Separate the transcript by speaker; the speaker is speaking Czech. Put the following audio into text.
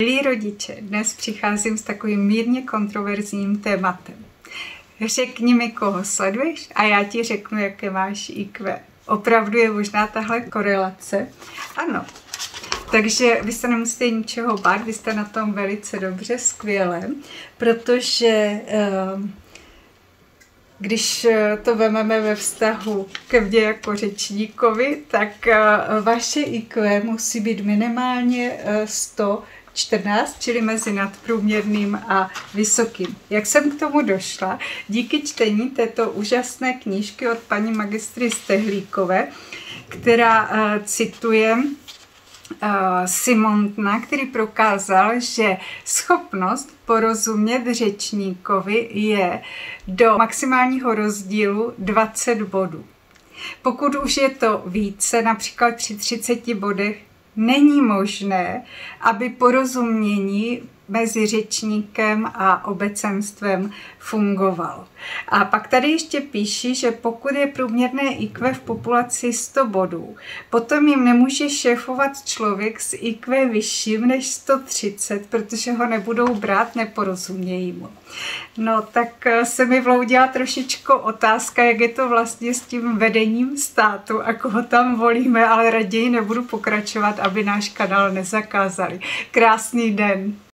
Speaker 1: Milí rodiče, dnes přicházím s takovým mírně kontroverzním tématem. Řekni mi, koho sleduješ a já ti řeknu, jaké máš IQ. Opravdu je možná tahle korelace? Ano. Takže vy se nemusíte ničeho bát, vy jste na tom velice dobře, skvěle, protože když to vezmeme ve vztahu ke mně jako řečníkovi, tak vaše IQ musí být minimálně 114, čili mezi nadprůměrným a vysokým. Jak jsem k tomu došla? Díky čtení této úžasné knížky od paní magistry Stehlíkové, která cituje Simontna, který prokázal, že schopnost porozumět řečníkovi je do maximálního rozdílu 20 bodů. Pokud už je to více, například při 30 bodech, není možné, aby porozumění mezi řečníkem a obecenstvem fungovalo. A pak tady ještě píší, že pokud je průměrné IQ v populaci 100 bodů, potom jim nemůže šéfovat člověk s IQ vyšším než 130, protože ho nebudou brát, neporozumějí mu. No tak se mi vloudila trošičku otázka, jak je to vlastně s tím vedením státu a koho tam volíme, ale raději nebudu pokračovat, aby náš kanál nezakázali. Krásný den.